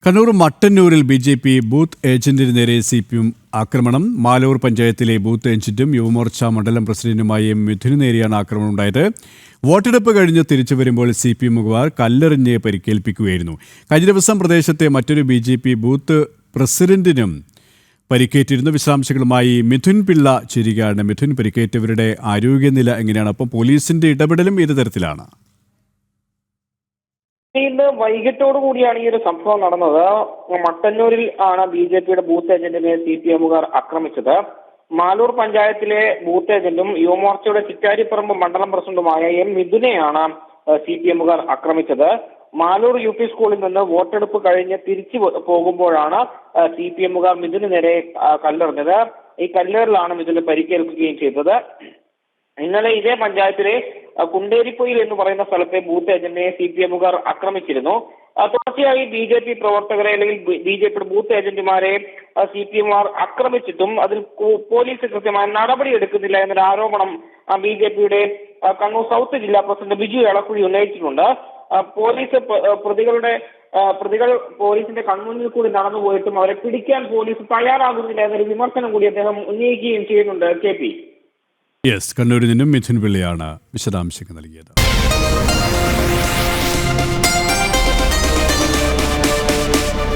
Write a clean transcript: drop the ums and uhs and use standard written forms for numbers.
കണ്ണൂർ മട്ടന്നൂരിൽ BJP. Booth ഏജന്റിന് നേരെ CPM ആക്രമണം. മാലൂർ പഞ്ചായത്തിലെ ബൂത്ത് ഏജന്റും യുവമോർച്ച മണ്ഡലം പ്രസിഡന്റുമായ മിഥുനു നേരെയാണ് ആക്രമണം ഉണ്ടായത്. വോട്ടെടുപ്പ് കഴിഞ്ഞ് തിരിച്ചു വരുമ്പോൾ CPMകാർ കല്ലെറിഞ്ഞ് പരിക്കേൽപ്പിക്കുകയായിരുന്നു. കഴിഞ്ഞ ദിവസം പ്രദേശത്തെ മറ്റൊരു ബി.ജെ.പി. ബൂത്ത് പ്രസിഡന്റിനും പരിക്കേറ്റിരുന്നു. വിശദാംശങ്ങളുമായി മിഥുൻ പിള്ള ചേരുകയാണ്. മിഥുൻ, പരിക്കേറ്റവരുടെ ആരോഗ്യനില എങ്ങനെയാണ്? അപ്പം പോലീസിന്റെ ഇടപെടലും ഏത് തരത്തിലാണ്? ഇന്ന് വൈകിട്ടോടു കൂടിയാണ് ഈ ഒരു സംഭവം നടന്നത്. മട്ടന്നൂരിൽ ആണ് BJPയുടെ ബൂത്ത് ഏജന്റിനെ CPMകാർ ആക്രമിച്ചത്. മാലൂർ പഞ്ചായത്തിലെ ബൂത്ത് ഏജന്റും യുവമോർച്ചയുടെ ചിറ്റാരിപ്പറമ്പ് മണ്ഡലം പ്രസിഡന്റുമായ മിഥുനെയാണ് CPMകാർ ആക്രമിച്ചത്. മാലൂർ UP സ്കൂളിൽ നിന്ന് വോട്ടെടുപ്പ് കഴിഞ്ഞ് തിരിച്ചു പോകുമ്പോഴാണ് CPMകാർ മിഥുന് നേരെ കല്ലെറിഞ്ഞത്. ഈ കല്ലേറിലാണ് മിഥുന് പരിക്കേൽക്കുകയും ചെയ്തത്. ഇന്നലെ ഇതേ പഞ്ചായത്തിലെ കുണ്ടേരിപ്പൊയിൽ എന്ന് പറയുന്ന സ്ഥലത്തെ ബൂത്ത് ഏജന്റിനെ CPMകാർ ആക്രമിച്ചിരുന്നു. തുടർച്ചയായി BJP പ്രവർത്തകരെ അല്ലെങ്കിൽ BJPയുടെ ബൂത്ത് ഏജന്റുമാരെ CPMകാർ ആക്രമിച്ചിട്ടും അതിൽ പോലീസ് കൃത്യമായ നടപടി എടുക്കുന്നില്ല എന്നൊരു ആരോപണം BJPയുടെ കണ്ണൂർ സൗത്ത് ജില്ലാ പ്രസിഡന്റ് ബിജു എളക്കുഴി ഉന്നയിച്ചിട്ടുണ്ട്. പോലീസ് പ്രതികൾ പോലീസിന്റെ കൺമുന്നിൽ കൂടി നടന്നുപോയിട്ടും അവരെ പിടിക്കാൻ പോലീസ് തയ്യാറാകുന്നില്ല എന്നൊരു വിമർശനം കൂടി അദ്ദേഹം ഉന്നയിക്കുകയും ചെയ്യുന്നുണ്ട്. KP കണ്ണൂരിൽ നിന്നും മിഥുൻ പിള്ളയാണ് വിശദാംശങ്ങൾ നൽകിയത്.